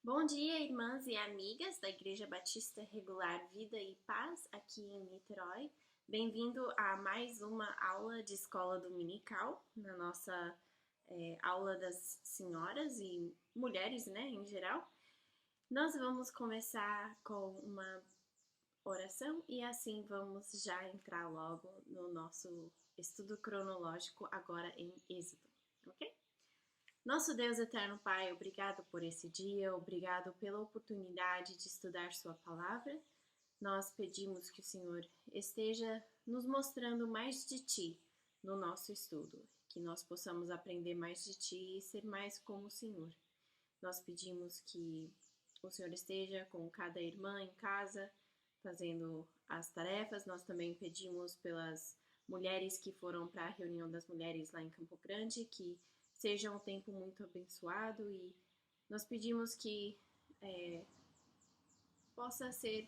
Bom dia, irmãs e amigas da Igreja Batista Regular Vida e Paz, aqui em Niterói. Bem-vindo a mais uma aula de escola dominical, na nossa aula das senhoras e mulheres, né, em geral. Nós vamos começar com uma oração e assim vamos já entrar logo no nosso estudo cronológico agora em Êxodo, ok? Nosso Deus eterno Pai, obrigado por esse dia, obrigado pela oportunidade de estudar Sua palavra. Nós pedimos que o Senhor esteja nos mostrando mais de Ti no nosso estudo, que nós possamos aprender mais de Ti e ser mais como o Senhor. Nós pedimos que o Senhor esteja com cada irmã em casa, fazendo as tarefas. Nós também pedimos pelas mulheres que foram para a reunião das mulheres lá em Campo Grande, que seja um tempo muito abençoado e nós pedimos que possa ser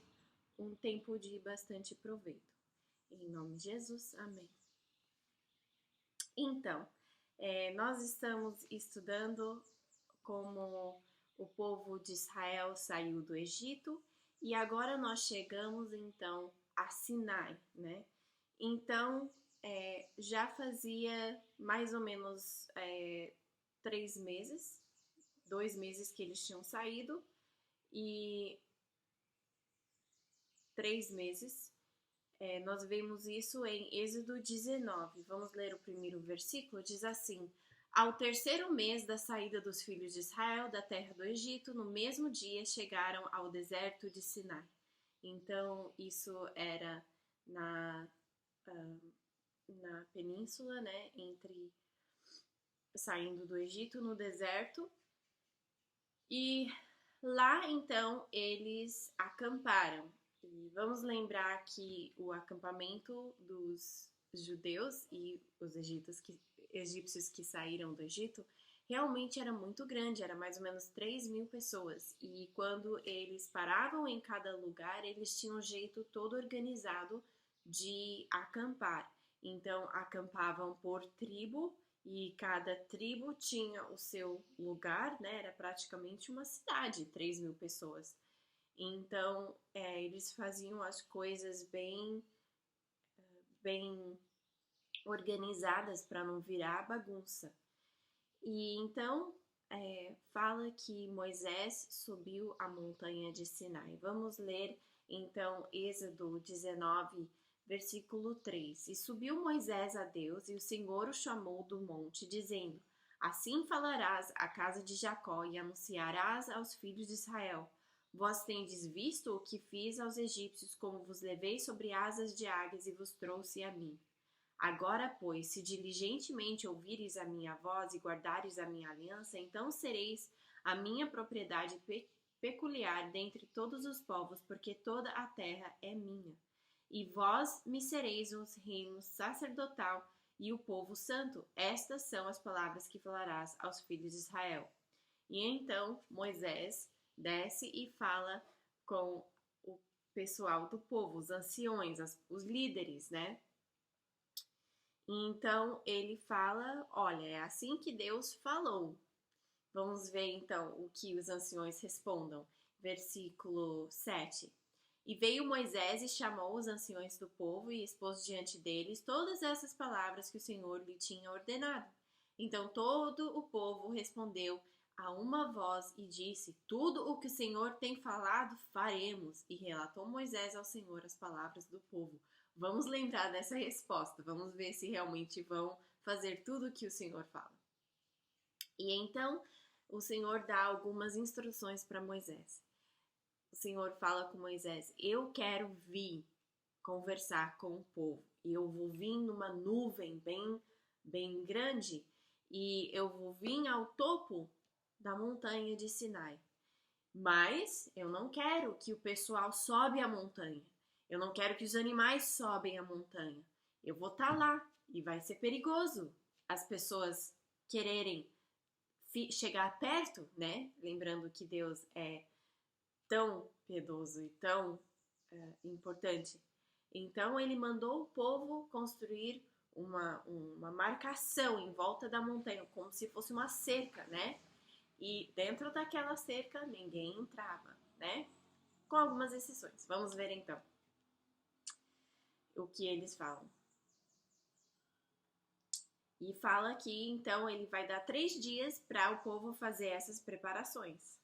um tempo de bastante proveito. Em nome de Jesus, amém. Então, nós estamos estudando como o povo de Israel saiu do Egito e agora nós chegamos então a Sinai, né? Então, já fazia mais ou menos 3 meses, 2 meses que eles tinham saído e 3 meses. Nós vemos isso em Êxodo 19. Vamos ler o primeiro versículo. Diz assim: Ao terceiro mês da saída dos filhos de Israel da terra do Egito, no mesmo dia chegaram ao deserto de Sinai. Então, isso era na península, né, entre saindo do Egito no deserto. E lá, então, eles acamparam. E vamos lembrar que o acampamento dos judeus e os egípcios que saíram do Egito realmente era muito grande, era mais ou menos 3.000 pessoas. E quando eles paravam em cada lugar, eles tinham um jeito todo organizado de acampar. Então, acampavam por tribo e cada tribo tinha o seu lugar, né? Era praticamente uma cidade, 3.000 pessoas. Então, eles faziam as coisas bem organizadas para não virar bagunça. E então, fala que Moisés subiu a montanha de Sinai. Vamos ler, então, Êxodo 19, versículo 3. E subiu Moisés a Deus, e o Senhor o chamou do monte, dizendo: Assim falarás à casa de Jacó e anunciarás aos filhos de Israel: Vós tendes visto o que fiz aos egípcios, como vos levei sobre asas de águias e vos trouxe a mim. Agora, pois, se diligentemente ouvires a minha voz e guardares a minha aliança, então sereis a minha propriedade peculiar dentre todos os povos, porque toda a terra é minha. E vós me sereis os reinos sacerdotal e o povo santo. Estas são as palavras que falarás aos filhos de Israel. E então Moisés desce e fala com o pessoal do povo, os anciões, os líderes, né? Então ele fala: Olha, é assim que Deus falou. Vamos ver então o que os anciões respondam. Versículo 7. E veio Moisés e chamou os anciões do povo e expôs diante deles todas essas palavras que o Senhor lhe tinha ordenado. Então todo o povo respondeu a uma voz e disse: Tudo o que o Senhor tem falado, faremos. E relatou Moisés ao Senhor as palavras do povo. Vamos lembrar dessa resposta. Vamos ver se realmente vão fazer tudo o que o Senhor fala. E então o Senhor dá algumas instruções para Moisés. O Senhor fala com Moisés: Eu quero vir conversar com o povo. E eu vou vir numa nuvem bem grande. E eu vou vir ao topo da montanha de Sinai. Mas eu não quero que o pessoal sobe a montanha. Eu não quero que os animais sobem a montanha. Eu vou estar lá e vai ser perigoso as pessoas quererem chegar perto, né? Lembrando que Deus é tão piedoso e tão importante. Então ele mandou o povo construir uma marcação em volta da montanha, como se fosse uma cerca, né? e dentro daquela cerca ninguém entrava, né? Com algumas exceções. Vamos ver então o que eles falam. E fala que então ele vai dar 3 dias para o povo fazer essas preparações.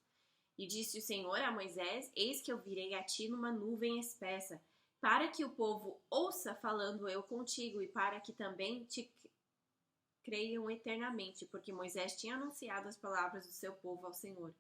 E disse o Senhor a Moisés: Eis que eu virei a ti numa nuvem espessa, para que o povo ouça falando eu contigo, e para que também te creiam eternamente, porque Moisés tinha anunciado as palavras do seu povo ao Senhor.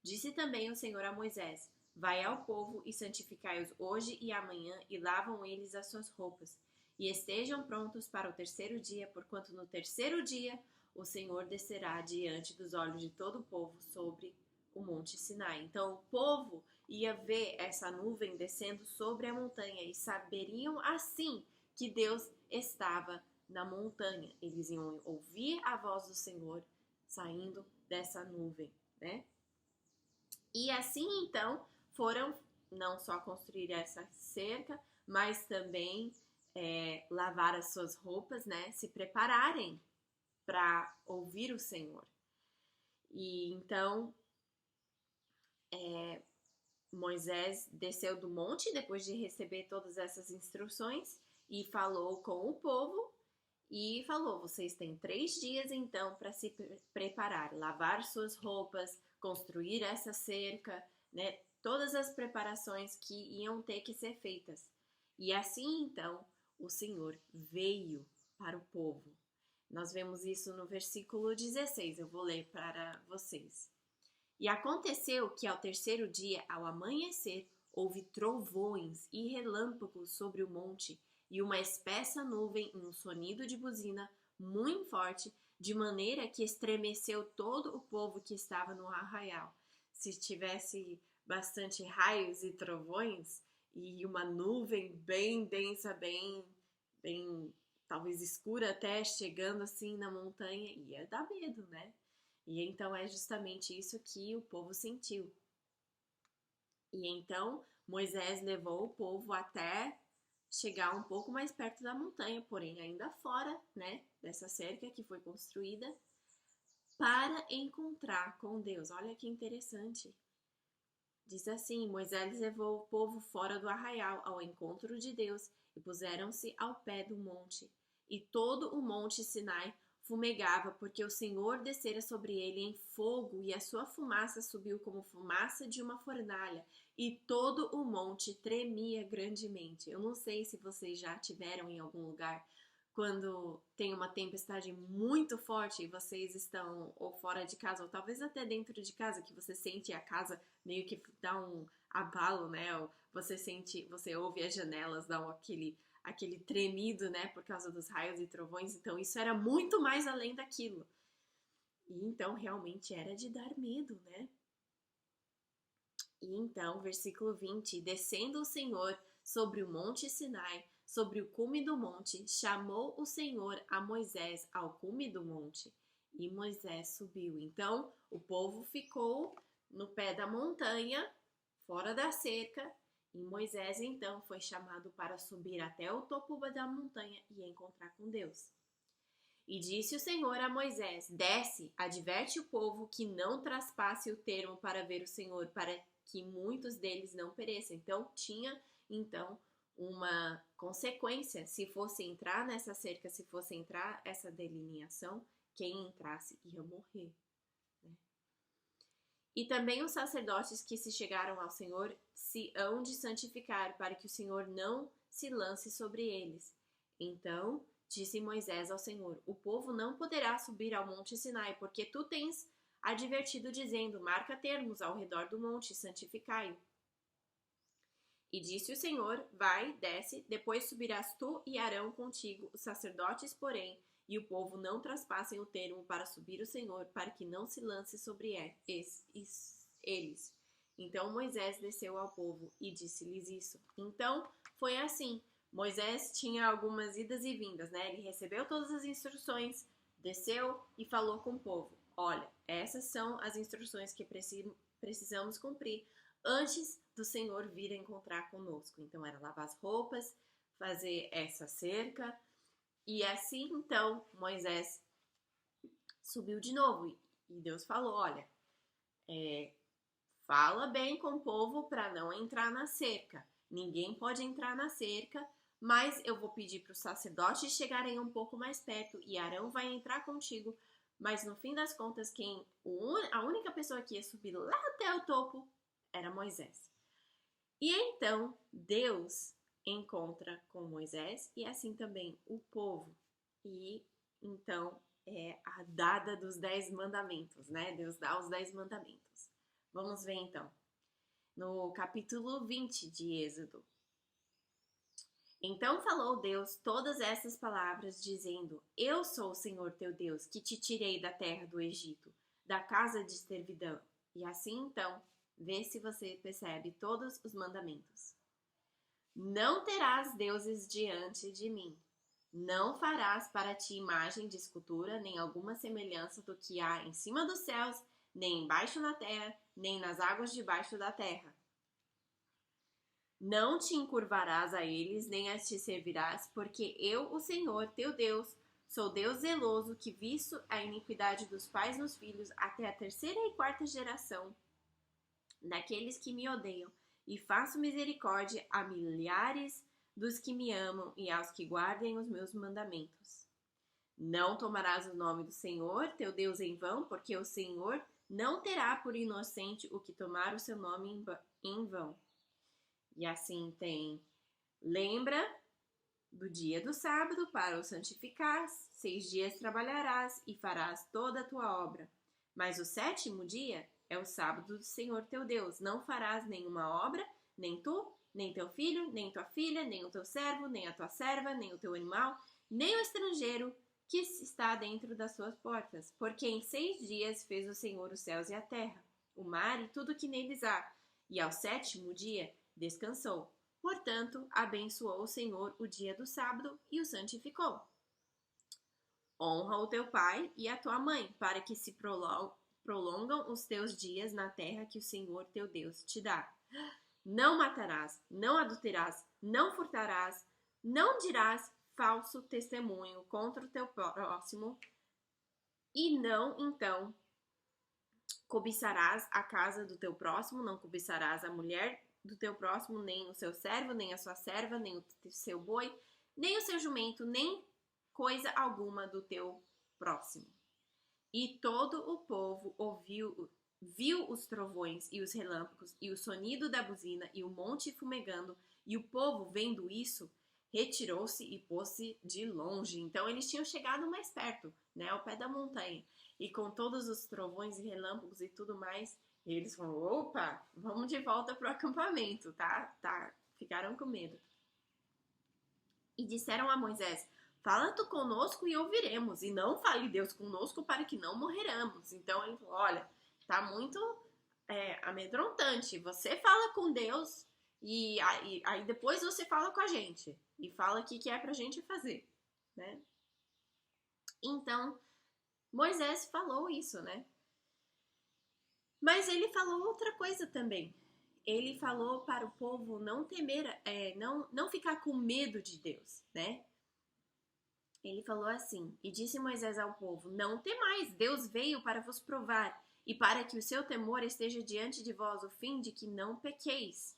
Disse também o Senhor a Moisés: Vai ao povo e santificai-os hoje e amanhã, e lavam eles as suas roupas, e estejam prontos para o terceiro dia, porquanto no terceiro dia o Senhor descerá diante dos olhos de todo o povo sobre o monte Sinai. Então o povo ia ver essa nuvem descendo sobre a montanha e saberiam assim que Deus estava na montanha. Eles iam ouvir a voz do Senhor saindo dessa nuvem, né? E assim então foram não só construir essa cerca, mas também lavar as suas roupas, né? Se prepararem para ouvir o Senhor. E então Moisés desceu do monte depois de receber todas essas instruções e falou com o povo e falou: vocês têm 3 dias então para se preparar, lavar suas roupas, construir essa cerca, né? Todas as preparações que iam ter que ser feitas. E assim então o Senhor veio para o povo. Nós vemos isso no versículo 16, eu vou ler para vocês. E aconteceu que ao terceiro dia, ao amanhecer, houve trovões e relâmpagos sobre o monte, e uma espessa nuvem e um sonido de buzina muito forte, de maneira que estremeceu todo o povo que estava no arraial. Se tivesse bastante raios e trovões, e uma nuvem bem densa, bem talvez escura até, chegando assim na montanha, ia dar medo, né? E então é justamente isso que o povo sentiu. E então Moisés levou o povo até chegar um pouco mais perto da montanha, porém ainda fora, né, dessa cerca que foi construída, para encontrar com Deus. Olha que interessante. Diz assim: Moisés levou o povo fora do arraial ao encontro de Deus e puseram-se ao pé do monte. E todo o monte Sinai fumegava, porque o Senhor descera sobre ele em fogo, e a sua fumaça subiu como fumaça de uma fornalha, e todo o monte tremia grandemente. Eu não sei se vocês já tiveram em algum lugar quando tem uma tempestade muito forte e vocês estão ou fora de casa, ou talvez até dentro de casa, que você sente a casa meio que dá um abalo, né? Ou você ouve as janelas, dá aquele tremido, né, por causa dos raios e trovões. Então isso era muito mais além daquilo. E então realmente era de dar medo, né? E então, versículo 20, descendo o Senhor sobre o monte Sinai, sobre o cume do monte, chamou o Senhor a Moisés ao cume do monte, e Moisés subiu. Então, o povo ficou no pé da montanha, fora da cerca, e Moisés então foi chamado para subir até o topo da montanha e encontrar com Deus. E disse o Senhor a Moisés: Desce, adverte o povo que não traspasse o termo para ver o Senhor, para que muitos deles não pereçam. Então tinha uma consequência se fosse entrar nessa cerca, se fosse entrar essa delineação, quem entrasse ia morrer. Né? E também os sacerdotes que se chegaram ao Senhor se hão de santificar, para que o Senhor não se lance sobre eles. Então disse Moisés ao Senhor: O povo não poderá subir ao monte Sinai, porque tu tens advertido, dizendo: Marca termos ao redor do monte, santificai-o. E disse o Senhor: Vai, desce, depois subirás tu e Arão contigo, os sacerdotes, porém, e o povo não traspassem o termo para subir o Senhor, para que não se lance sobre eles. Então Moisés desceu ao povo e disse-lhes isso. Então foi assim. Moisés tinha algumas idas e vindas, né? Ele recebeu todas as instruções, desceu e falou com o povo: Olha, essas são as instruções que precisamos cumprir antes do Senhor vir encontrar conosco. Então era lavar as roupas, fazer essa cerca. E assim então Moisés subiu de novo e Deus falou: Olha, Fala bem com o povo para não entrar na cerca. Ninguém pode entrar na cerca, mas eu vou pedir para os sacerdotes chegarem um pouco mais perto e Arão vai entrar contigo. Mas no fim das contas, a única pessoa que ia subir lá até o topo era Moisés. E então Deus encontra com Moisés e assim também o povo. E então é a dada dos 10 mandamentos, né? Deus dá os 10 mandamentos. Vamos ver então. No capítulo 20 de Êxodo. Então falou Deus todas essas palavras, dizendo: Eu sou o Senhor teu Deus, que te tirei da terra do Egito, da casa de servidão. E assim então, vê se você percebe todos os mandamentos. Não terás deuses diante de mim. Não farás para ti imagem de escultura, nem alguma semelhança do que há em cima dos céus, nem embaixo na terra, nem nas águas debaixo da terra. Não te encurvarás a eles, nem as te servirás, porque eu, o Senhor, teu Deus, sou Deus zeloso, que visto a iniquidade dos pais nos filhos, até a 3ª e 4ª geração daqueles que me odeiam, e faço misericórdia a milhares dos que me amam e aos que guardem os meus mandamentos. Não tomarás o nome do Senhor, teu Deus, em vão, porque o Senhor não terá por inocente o que tomar o seu nome em vão. E assim lembra do dia do sábado para o santificar, 6 dias trabalharás e farás toda a tua obra. Mas o 7º dia é o sábado do Senhor teu Deus. Não farás nenhuma obra, nem tu, nem teu filho, nem tua filha, nem o teu servo, nem a tua serva, nem o teu animal, nem o estrangeiro que está dentro das suas portas. Porque em 6 dias fez o Senhor os céus e a terra, o mar e tudo que neles há. E ao 7º dia descansou. Portanto, abençoou o Senhor o dia do sábado e o santificou. Honra o teu pai e a tua mãe, para que se prolongam os teus dias na terra que o Senhor teu Deus te dá. Não matarás, não adulterarás, não furtarás, não dirás falso testemunho contra o teu próximo, e não, então, cobiçarás a casa do teu próximo, não cobiçarás a mulher do teu próximo, nem o seu servo, nem a sua serva, nem o seu boi, nem o seu jumento, nem coisa alguma do teu próximo. E todo o povo viu os trovões e os relâmpagos e o sonido da buzina e o monte fumegando, e o povo, vendo isso, retirou-se e pôs-se de longe. Então eles tinham chegado mais perto, né, ao pé da montanha. E com todos os trovões e relâmpagos e tudo mais, eles falaram: opa, vamos de volta pro acampamento, tá? Ficaram com medo. E disseram a Moisés: fala tu conosco e ouviremos, e não fale Deus conosco para que não morreramos. Então ele falou: olha, tá muito amedrontante. Você fala com Deus e aí depois você fala com a gente e fala o que é pra gente fazer, né? Então Moisés falou isso, né? Mas ele falou outra coisa também. Ele falou para o povo não temer, não ficar com medo de Deus, né? Ele falou assim: e disse Moisés ao povo: não temais, Deus veio para vos provar, e para que o seu temor esteja diante de vós, o fim de que não pequeis.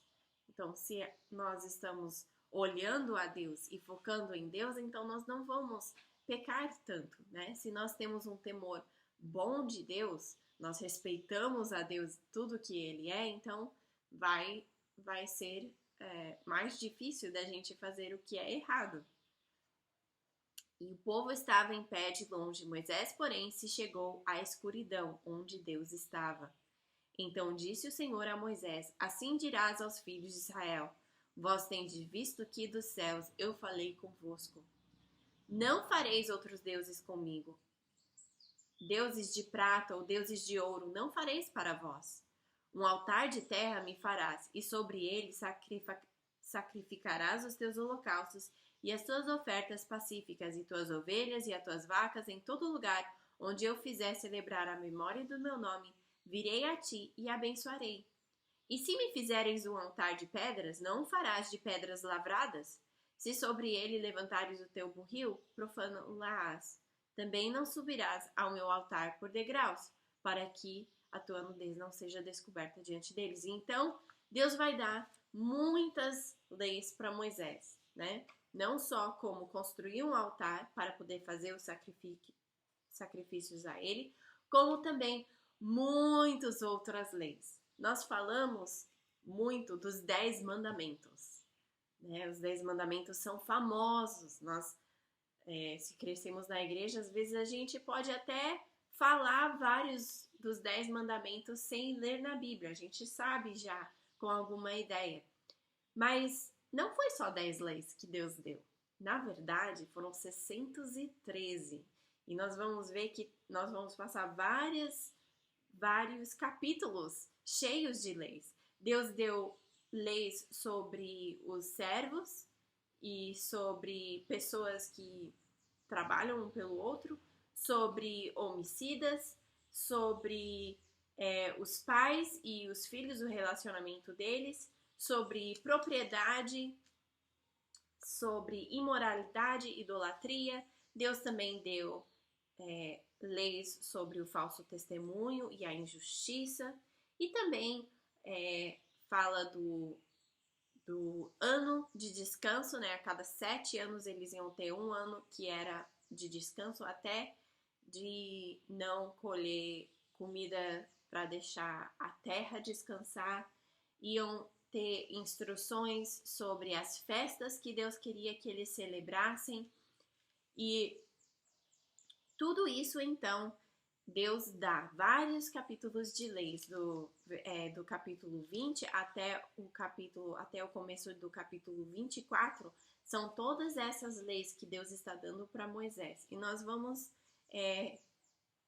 Então, se nós estamos olhando a Deus e focando em Deus, então nós não vamos pecar tanto, né? Se nós temos um temor bom de Deus, nós respeitamos a Deus, tudo que Ele é, então vai ser mais difícil da gente fazer o que é errado. E o povo estava em pé de longe. Moisés, porém, se chegou à escuridão onde Deus estava. Então disse o Senhor a Moisés: assim dirás aos filhos de Israel: vós tendes visto que dos céus eu falei convosco. Não fareis outros deuses comigo. Deuses de prata ou deuses de ouro não fareis para vós. Um altar de terra me farás, e sobre ele sacrificarás os teus holocaustos e as tuas ofertas pacíficas, e tuas ovelhas e as tuas vacas em todo lugar onde eu fizer celebrar a memória do meu nome. Virei a ti e abençoarei. E se me fizeres um altar de pedras, não o farás de pedras lavradas? Se sobre ele levantares o teu burril, profano-la-ás. Também não subirás ao meu altar por degraus, para que a tua nudez não seja descoberta diante deles. Então, Deus vai dar muitas leis para Moisés, né? Não só como construir um altar para poder fazer os sacrifícios a ele, como também muitas outras leis. Nós falamos muito dos 10 mandamentos, né? Os 10 mandamentos são famosos. Nós, se crescemos na igreja, às vezes a gente pode até falar vários dos 10 mandamentos sem ler na Bíblia. A gente sabe já com alguma ideia. Mas não foi só 10 leis que Deus deu. Na verdade, foram 613. E nós vamos ver que nós vamos passar vários capítulos cheios de leis. Deus deu leis sobre os servos e sobre pessoas que trabalham um pelo outro, sobre homicidas, sobre os pais e os filhos, o relacionamento deles, sobre propriedade, sobre imoralidade, idolatria. Deus também deu leis sobre o falso testemunho e a injustiça, e também fala do ano de descanso, né? A cada 7 anos eles iam ter um ano que era de descanso, até de não colher comida para deixar a terra descansar. Iam ter instruções sobre as festas que Deus queria que eles celebrassem. E tudo isso, então, Deus dá vários capítulos de leis, do capítulo 20 até o começo do capítulo 24, são todas essas leis que Deus está dando para Moisés. E nós vamos,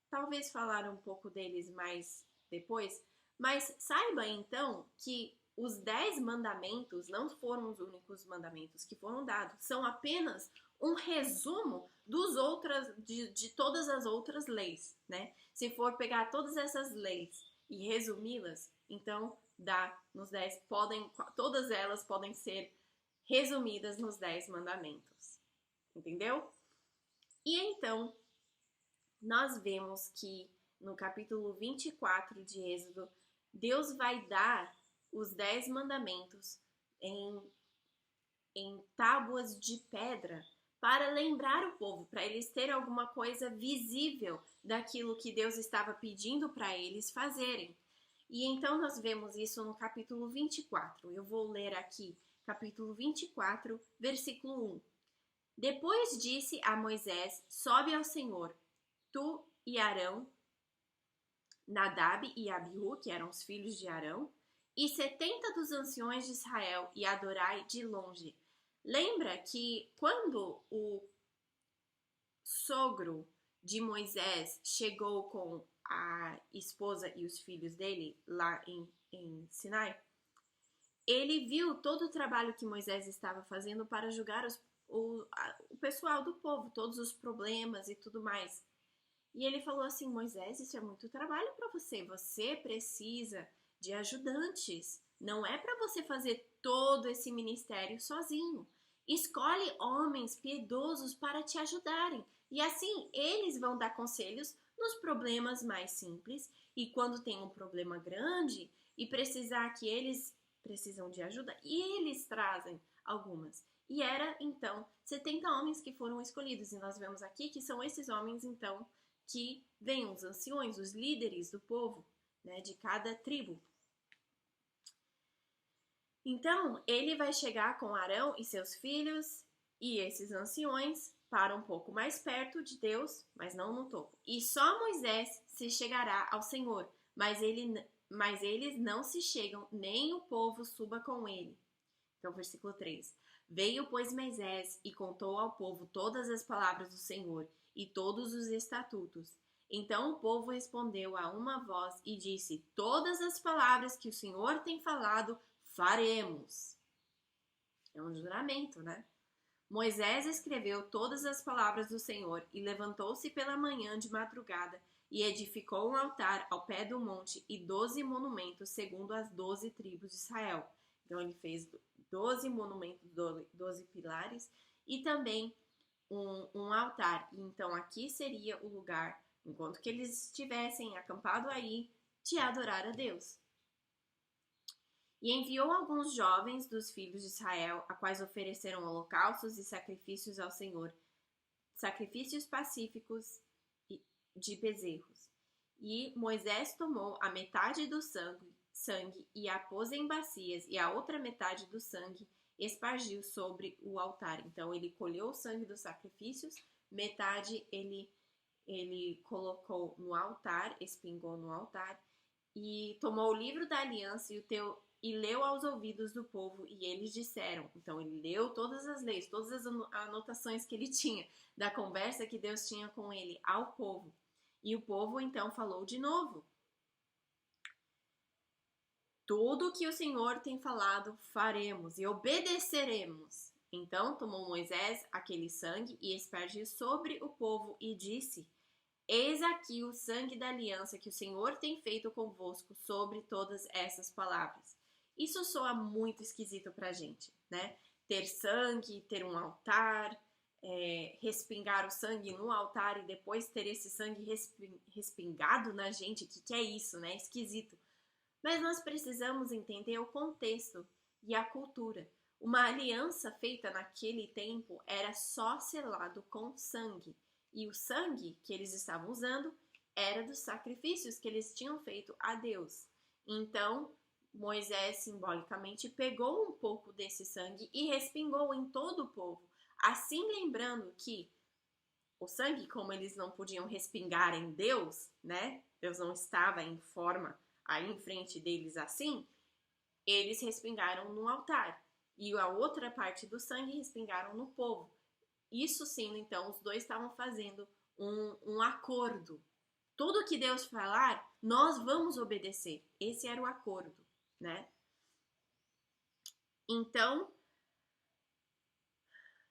talvez, falar um pouco deles mais depois, mas saiba, então, que os 10 mandamentos não foram os únicos mandamentos que foram dados, são apenas um resumo de todas as outras leis, né? Se for pegar todas essas leis e resumi-las, então todas elas podem ser resumidas nos 10 mandamentos. Entendeu? E então, nós vemos que no capítulo 24 de Êxodo, Deus vai dar os 10 mandamentos em tábuas de pedra para lembrar o povo, para eles terem alguma coisa visível daquilo que Deus estava pedindo para eles fazerem. E então nós vemos isso no capítulo 24. Eu vou ler aqui, capítulo 24, versículo 1. Depois disse a Moisés: sobe ao Senhor, tu e Arão, Nadab e Abiú, que eram os filhos de Arão, e 70 dos anciões de Israel, e adorai de longe. Lembra que quando o sogro de Moisés chegou com a esposa e os filhos dele lá em Sinai, ele viu todo o trabalho que Moisés estava fazendo para julgar o pessoal do povo, todos os problemas e tudo mais. E ele falou assim: Moisés, isso é muito trabalho para você, você precisa de ajudantes, não é para você fazer todo esse ministério sozinho. Escolhe homens piedosos para te ajudarem, e assim eles vão dar conselhos nos problemas mais simples, e quando tem um problema grande e precisar que eles precisam de ajuda, e eles trazem algumas. E era então 70 homens que foram escolhidos, e nós vemos aqui que são esses homens então que vêm os anciões, os líderes do povo, né, de cada tribo. Então, ele vai chegar com Arão e seus filhos e esses anciões para um pouco mais perto de Deus, mas não no topo. E só Moisés se chegará ao Senhor, mas eles não se chegam, nem o povo suba com ele. Então, versículo 3. Veio, pois, Moisés e contou ao povo todas as palavras do Senhor e todos os estatutos. Então o povo respondeu a uma voz e disse: todas as palavras que o Senhor tem falado, faremos. É um juramento, né? Moisés escreveu todas as palavras do Senhor e levantou-se pela manhã de madrugada e edificou um altar ao pé do monte e 12 monumentos segundo as 12 tribos de Israel. Então ele fez 12 monumentos, 12 pilares e também um altar. Então aqui seria o lugar, enquanto que eles estivessem acampado aí, de adorar a Deus. E enviou alguns jovens dos filhos de Israel, a quais ofereceram holocaustos e sacrifícios ao Senhor, sacrifícios pacíficos de bezerros. E Moisés tomou a metade do sangue e a pôs em bacias, e a outra metade do sangue espargiu sobre o altar. Então ele colheu o sangue dos sacrifícios, metade ele colocou no altar, espingou no altar, e tomou o livro da aliança e leu aos ouvidos do povo, e eles disseram. Então ele leu todas as leis, todas as anotações que ele tinha da conversa que Deus tinha com ele ao povo. E o povo então falou de novo: tudo o que o Senhor tem falado faremos e obedeceremos. Então tomou Moisés aquele sangue e espargiu sobre o povo e disse: eis aqui o sangue da aliança que o Senhor tem feito convosco sobre todas essas palavras. Isso soa muito esquisito pra gente, né? Ter sangue, ter um altar, respingar o sangue no altar e depois ter esse sangue respingado na gente. O que é isso, né? Esquisito. Mas nós precisamos entender o contexto e a cultura. Uma aliança feita naquele tempo era só selado com sangue. E o sangue que eles estavam usando era dos sacrifícios que eles tinham feito a Deus. Então, Moisés simbolicamente pegou um pouco desse sangue e respingou em todo o povo. Assim, lembrando que o sangue, como eles não podiam respingar em Deus, né? Deus não estava em forma aí em frente deles assim, eles respingaram no altar. E a outra parte do sangue respingaram no povo. Isso sendo, então, os dois estavam fazendo um acordo. Tudo que Deus falar, nós vamos obedecer. Esse era o acordo, né? Então,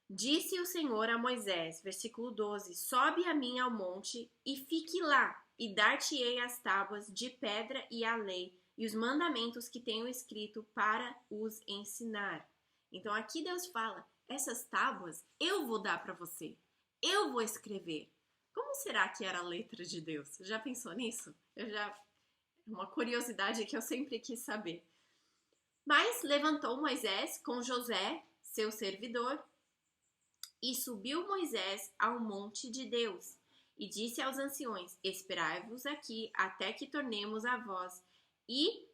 disse o Senhor a Moisés, versículo 12: sobe a mim ao monte e fique lá, e dar-te-ei as tábuas de pedra e a lei, e os mandamentos que tenho escrito para os ensinar. Então aqui Deus fala: essas tábuas eu vou dar para você, eu vou escrever. Como será que era a letra de Deus? Já pensou nisso? Uma curiosidade que eu sempre quis saber. Mas levantou Moisés com Josué, seu servidor, e subiu Moisés ao monte de Deus, e disse aos anciões: esperai-vos aqui até que tornemos a vós, e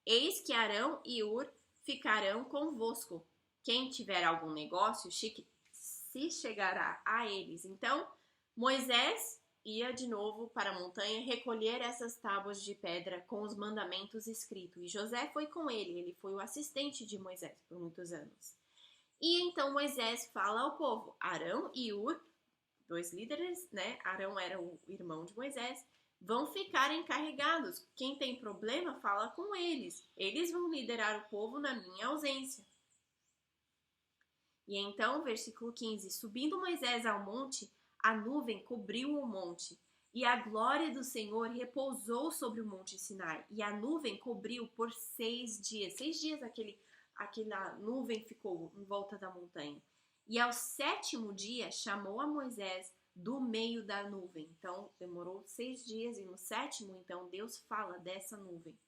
eis que Arão e Hur ficarão convosco. Quem tiver algum negócio, se chegará a eles. Então, Moisés ia de novo para a montanha recolher essas tábuas de pedra com os mandamentos escritos. E José foi com ele foi o assistente de Moisés por muitos anos. E então Moisés fala ao povo: Arão e Hur, dois líderes, né? Arão era o irmão de Moisés, vão ficar encarregados. Quem tem problema, fala com eles. Eles vão liderar o povo na minha ausência. E então, versículo 15: subindo Moisés ao monte, a nuvem cobriu o monte, e a glória do Senhor repousou sobre o monte Sinai. E a nuvem cobriu por 6 dias. 6 dias aquela nuvem ficou em volta da montanha. E ao 7º dia chamou a Moisés do meio da nuvem. Então demorou 6 dias e no 7º, então, Deus fala dessa nuvem.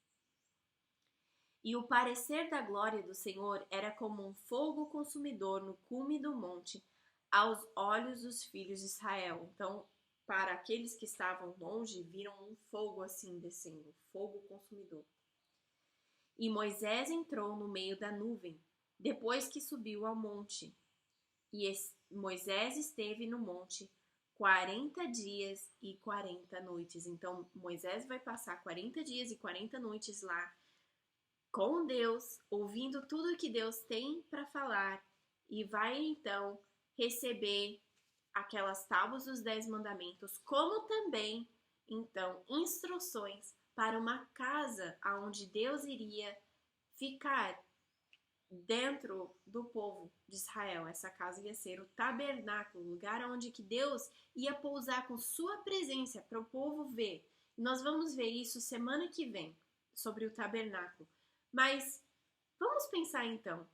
E o parecer da glória do Senhor era como um fogo consumidor no cume do monte aos olhos dos filhos de Israel. Então, para aqueles que estavam longe, viram um fogo assim descendo, fogo consumidor. E Moisés entrou no meio da nuvem, depois que subiu ao monte. E Moisés esteve no monte 40 dias e 40 noites. Então, Moisés vai passar 40 dias e 40 noites lá com Deus, ouvindo tudo que Deus tem para falar. E vai, então, receber aquelas tábuas dos 10 mandamentos, como também, então, instruções para uma casa onde Deus iria ficar dentro do povo de Israel. Essa casa ia ser o tabernáculo, o lugar onde que Deus ia pousar com sua presença para o povo ver. Nós vamos ver isso semana que vem, sobre o tabernáculo. Mas vamos pensar então,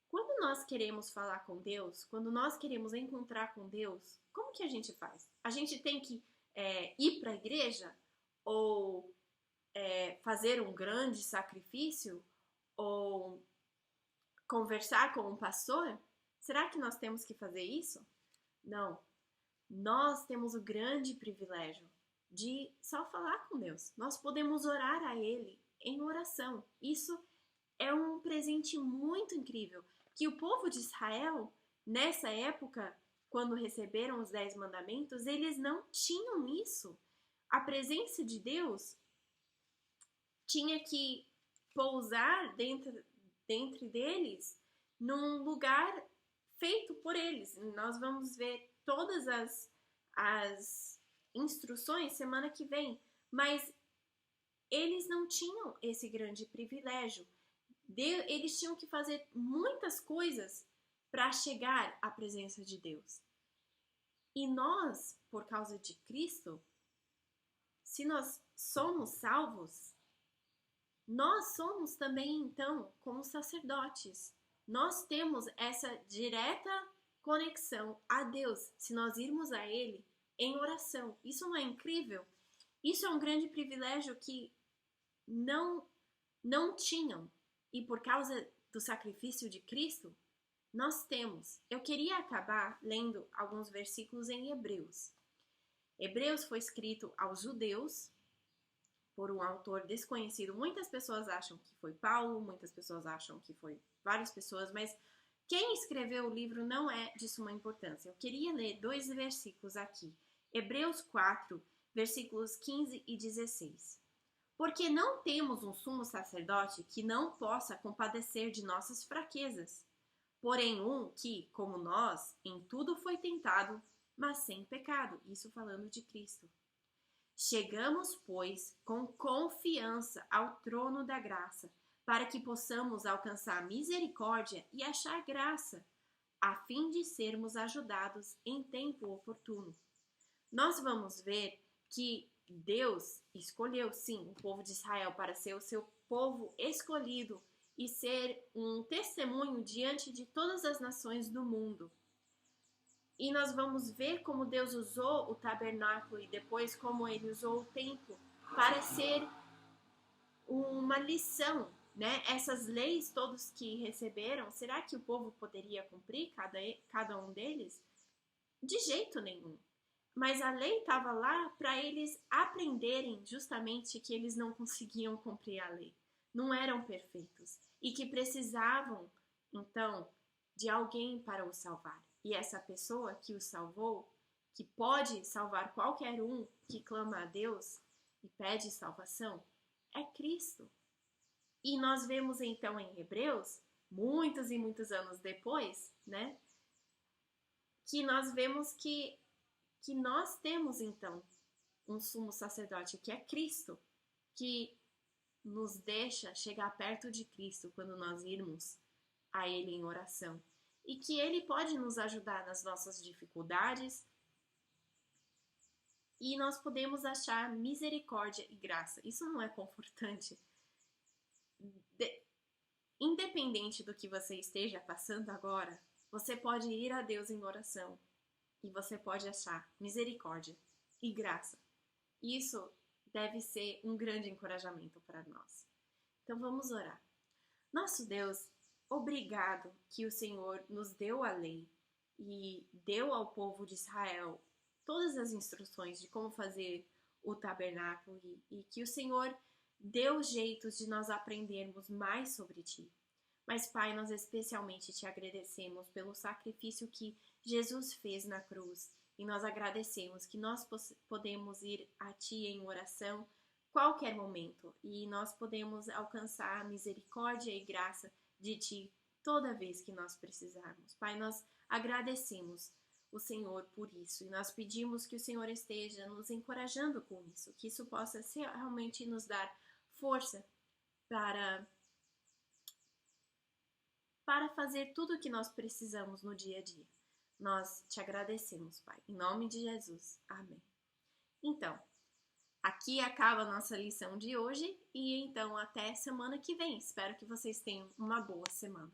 quando nós queremos falar com Deus, quando nós queremos encontrar com Deus, como que a gente faz? A gente tem que ir para a igreja? Ou fazer um grande sacrifício ou conversar com um pastor? Será que nós temos que fazer isso? Não. Nós temos o grande privilégio de só falar com Deus. Nós podemos orar a Ele em oração. Isso é um presente muito incrível que o povo de Israel, nessa época, quando receberam os 10 mandamentos, eles não tinham isso. A presença de Deus tinha que pousar dentro deles num lugar feito por eles. Nós vamos ver todas as instruções semana que vem, mas eles não tinham esse grande privilégio. Eles tinham que fazer muitas coisas para chegar à presença de Deus. E nós, por causa de Cristo, se nós somos salvos, nós somos também, então, como sacerdotes. Nós temos essa direta conexão a Deus, se nós irmos a Ele em oração. Isso não é incrível? Isso é um grande privilégio que não tinham. E por causa do sacrifício de Cristo, nós temos. Eu queria acabar lendo alguns versículos em Hebreus. Hebreus foi escrito aos judeus por um autor desconhecido. Muitas pessoas acham que foi Paulo, muitas pessoas acham que foi várias pessoas, mas quem escreveu o livro não é de suma importância. Eu queria ler 2 versículos aqui. Hebreus 4, versículos 15 e 16. Porque não temos um sumo sacerdote que não possa compadecer de nossas fraquezas, porém um que, como nós, em tudo foi tentado, mas sem pecado. Isso falando de Cristo. Chegamos, pois, com confiança ao trono da graça, para que possamos alcançar misericórdia e achar graça, a fim de sermos ajudados em tempo oportuno. Nós vamos ver que Deus escolheu, sim, o povo de Israel para ser o seu povo escolhido e ser um testemunho diante de todas as nações do mundo. E nós vamos ver como Deus usou o tabernáculo e depois como ele usou o templo para ser uma lição, né? Essas leis todos que receberam, será que o povo poderia cumprir cada um deles? De jeito nenhum. Mas a lei estava lá para eles aprenderem justamente que eles não conseguiam cumprir a lei. Não eram perfeitos. E que precisavam, então, de alguém para os salvar. E essa pessoa que os salvou, que pode salvar qualquer um que clama a Deus e pede salvação, é Cristo. E nós vemos então em Hebreus, muitos e muitos anos depois, né? Que nós vemos que nós temos então um sumo sacerdote que é Cristo, que nos deixa chegar perto de Cristo quando nós irmos a Ele em oração. E que Ele pode nos ajudar nas nossas dificuldades e nós podemos achar misericórdia e graça. Isso não é confortante? Independente do que você esteja passando agora, você pode ir a Deus em oração e você pode achar misericórdia e graça. Isso deve ser um grande encorajamento para nós. Então vamos orar. Nosso Deus, obrigado que o Senhor nos deu a lei e deu ao povo de Israel todas as instruções de como fazer o tabernáculo e que o Senhor deu jeitos de nós aprendermos mais sobre Ti. Mas, Pai, nós especialmente Te agradecemos pelo sacrifício que Jesus fez na cruz e nós agradecemos que nós podemos ir a Ti em oração qualquer momento e nós podemos alcançar a misericórdia e graça de Ti toda vez que nós precisarmos. Pai, nós agradecemos o Senhor por isso e nós pedimos que o Senhor esteja nos encorajando com isso, que isso possa realmente nos dar força para fazer tudo o que nós precisamos no dia a dia. Nós te agradecemos, Pai. Em nome de Jesus. Amém. Então, aqui acaba a nossa lição de hoje e então até semana que vem. Espero que vocês tenham uma boa semana.